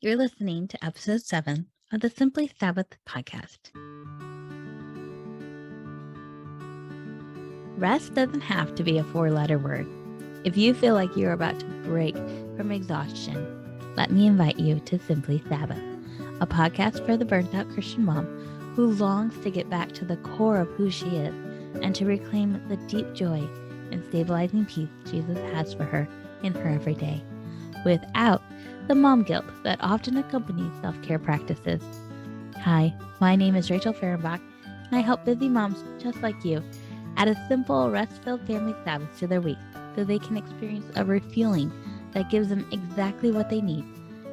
You're listening to episode 7 of the Simply Sabbath podcast. Rest doesn't have to be a 4-letter word. If you feel like you're about to break from exhaustion, let me invite you to Simply Sabbath, a podcast for the burnt-out Christian mom who longs to get back to the core of who she is and to reclaim the deep joy and stabilizing peace Jesus has for her in her everyday, without the mom guilt that often accompanies self-care practices. Hi, my name is Rachel Fehrenbach, and I help busy moms just like you add a simple, rest-filled family Sabbath to their week so they can experience a refueling that gives them exactly what they need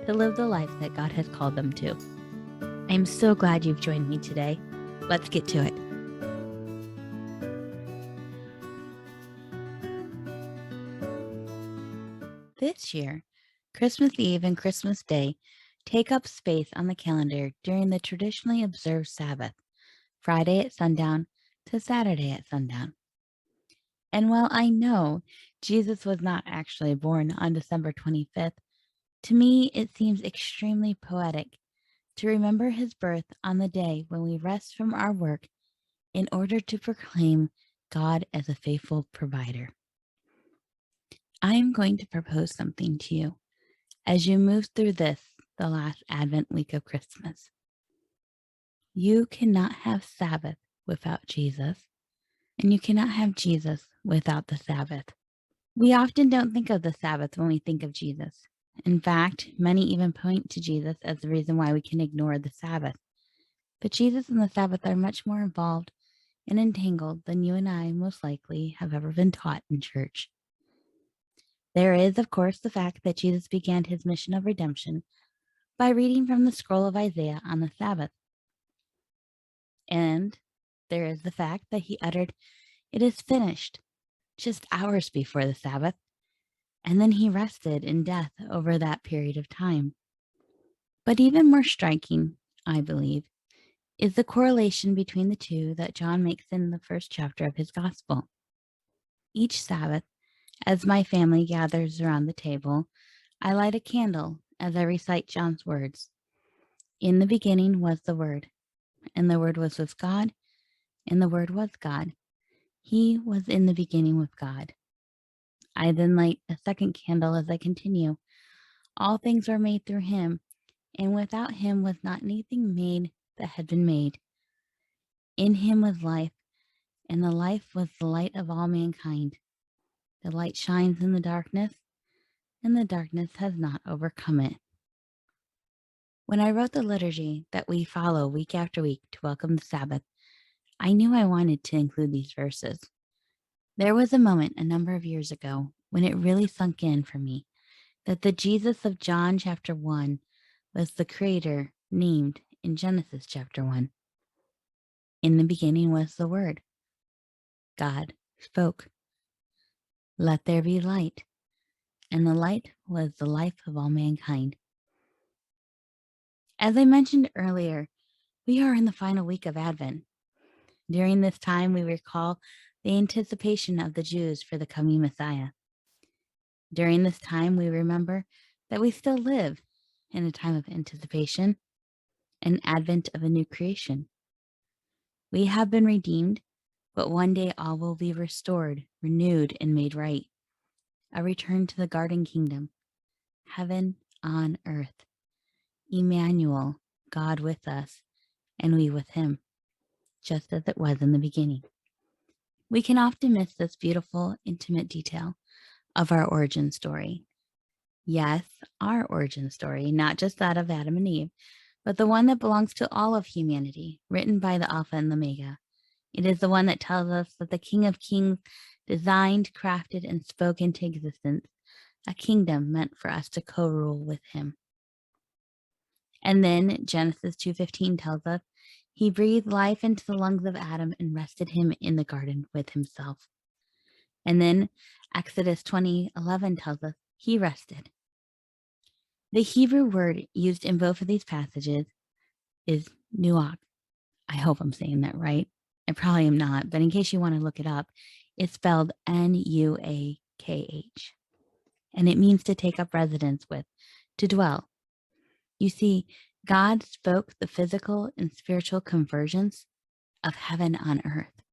to live the life that God has called them to. I am so glad you've joined me today. Let's get to it. This year, Christmas Eve and Christmas Day take up space on the calendar during the traditionally observed Sabbath, Friday at sundown to Saturday at sundown. And while I know Jesus was not actually born on December 25th, to me it seems extremely poetic to remember his birth on the day when we rest from our work in order to proclaim God as a faithful provider. I am going to propose something to you as you move through the last Advent week of Christmas. You cannot have Sabbath without Jesus, and you cannot have Jesus without the Sabbath. We often don't think of the Sabbath when we think of Jesus. In fact, many even point to Jesus as the reason why we can ignore the Sabbath. But Jesus and the Sabbath are much more involved and entangled than you and I most likely have ever been taught in church. There is, of course, the fact that Jesus began his mission of redemption by reading from the scroll of Isaiah on the Sabbath. And there is the fact that he uttered, "It is finished," just hours before the Sabbath, and then he rested in death over that period of time. But even more striking, I believe, is the correlation between the two that John makes in the first chapter of his gospel. Each Sabbath, as my family gathers around the table, I light a candle as I recite John's words. In the beginning was the Word, and the Word was with God, and the Word was God. He was in the beginning with God. I then light a second candle as I continue. All things were made through him, and without him was not anything made that had been made. In him was life, and the life was the light of all mankind. The light shines in the darkness, and the darkness has not overcome it. When I wrote the liturgy that we follow week after week to welcome the Sabbath, I knew I wanted to include these verses. There was a moment a number of years ago when it really sunk in for me that the Jesus of John chapter 1 was the creator named in Genesis chapter 1. In the beginning was the Word. God spoke. Let there be light. And the light was the life of all mankind. As I mentioned earlier, we are in the final week of Advent. During this time, we recall the anticipation of the Jews for the coming Messiah. During this time, we remember that we still live in a time of anticipation, an advent of a new creation. We have been redeemed, but one day all will be restored, renewed, and made right. A return to the garden kingdom, heaven on earth. Emmanuel, God with us, and we with him, just as it was in the beginning. We can often miss this beautiful, intimate detail of our origin story. Yes, our origin story, not just that of Adam and Eve, but the one that belongs to all of humanity, written by the Alpha and the Omega. It is the one that tells us that the King of Kings designed, crafted, and spoke into existence a kingdom meant for us to co-rule with him. And then Genesis 2:15 tells us he breathed life into the lungs of Adam and rested him in the garden with himself. And then Exodus 20:11 tells us he rested. The Hebrew word used in both of these passages is Nuakh. I hope I'm saying that right. I probably am not, but in case you want to look it up, it's spelled Nuakh. And it means to take up residence with, to dwell. You see, God spoke the physical and spiritual convergence of heaven on earth.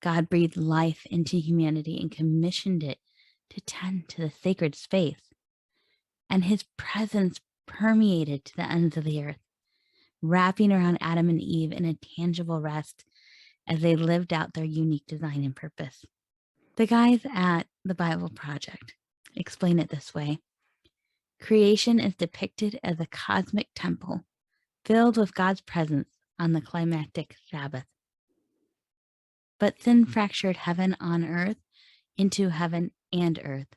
God breathed life into humanity and commissioned it to tend to the sacred space. And his presence permeated to the ends of the earth, wrapping around Adam and Eve in a tangible rest as they lived out their unique design and purpose. The guys at the Bible Project explain it this way. Creation is depicted as a cosmic temple filled with God's presence on the climactic Sabbath. But sin fractured heaven on earth into heaven and earth.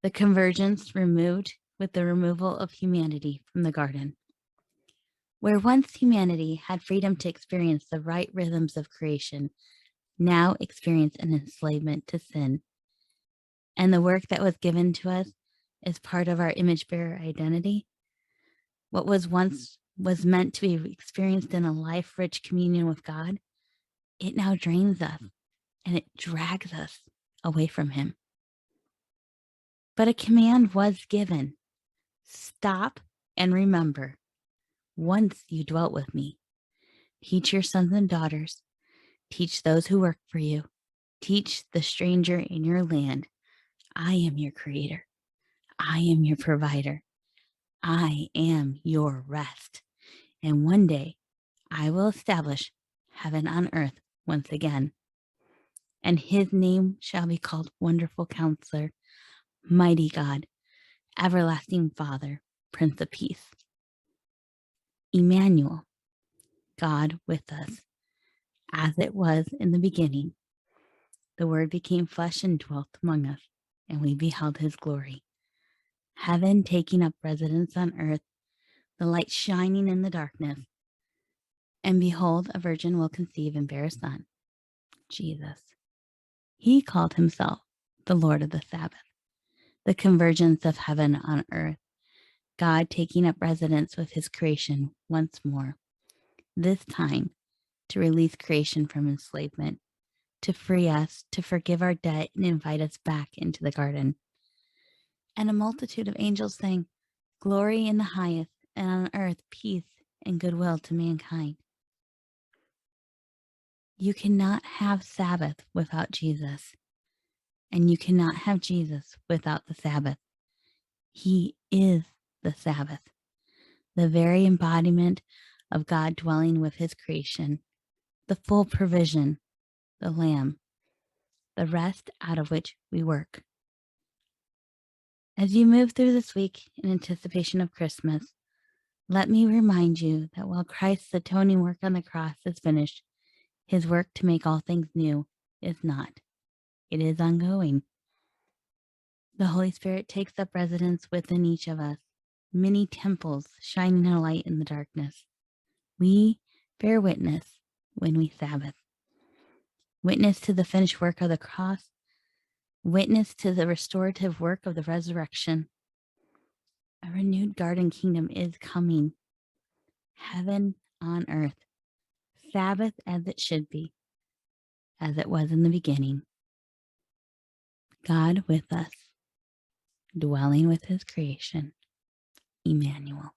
The convergence removed with the removal of humanity from the garden. Where once humanity had freedom to experience the right rhythms of creation, now experience an enslavement to sin. And the work that was given to us as part of our image bearer identity, what was once was meant to be experienced in a life-rich communion with God, it now drains us and it drags us away from him. But a command was given. Stop and remember. Once you dwelt with me. Teach your sons and daughters. Teach those who work for you. Teach the stranger in your land. I am your creator. I am your provider. I am your rest. And one day I will establish heaven on earth once again. And his name shall be called Wonderful Counselor, Mighty God, Everlasting Father, Prince of Peace. Emmanuel, God with us, as it was in the beginning. The Word became flesh and dwelt among us, and we beheld his glory. Heaven taking up residence on earth, the light shining in the darkness. And behold, a virgin will conceive and bear a son, Jesus. He called himself the Lord of the Sabbath, the convergence of heaven on earth, God taking up residence with his creation once more, this time to release creation from enslavement, to free us, to forgive our debt and invite us back into the garden. And a multitude of angels sang, glory in the highest, and on earth peace and goodwill to mankind. You cannot have Sabbath without Jesus, and you cannot have Jesus without the Sabbath. He is the Sabbath, the very embodiment of God dwelling with his creation, the full provision, the Lamb, the rest out of which we work. As you move through this week in anticipation of Christmas, let me remind you that while Christ's atoning work on the cross is finished, his work to make all things new is not. It is ongoing. The Holy Spirit takes up residence within each of us, many temples shining a light in the darkness. We bear witness when we Sabbath. Witness to the finished work of the cross. Witness to the restorative work of the resurrection. A renewed garden kingdom is coming. Heaven on earth. Sabbath as it should be, as it was in the beginning. God with us, dwelling with his creation. Emmanuel.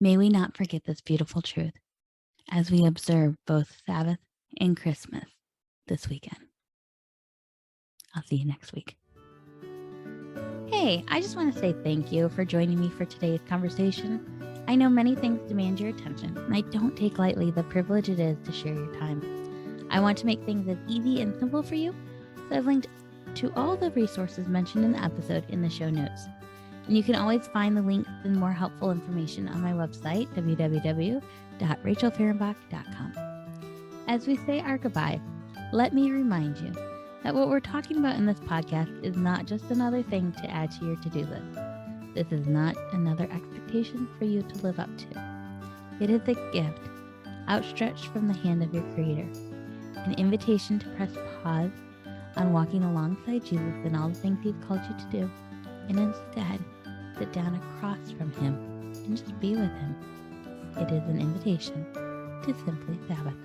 May we not forget this beautiful truth as we observe both Sabbath and Christmas this weekend. I'll see you next week. Hey, I just want to say thank you for joining me for today's conversation. I know many things demand your attention, and I don't take lightly the privilege it is to share your time. I want to make things as easy and simple for you, so I've linked to all the resources mentioned in the episode in the show notes. And you can always find the links and more helpful information on my website, www.rachelfehrenbach.com. As we say our goodbye, let me remind you that what we're talking about in this podcast is not just another thing to add to your to-do list. This is not another expectation for you to live up to. It is a gift outstretched from the hand of your Creator, an invitation to press pause on walking alongside Jesus in all the things he's called you to do, and instead sit down across from him and just be with him. It is an invitation to Simply Sabbath.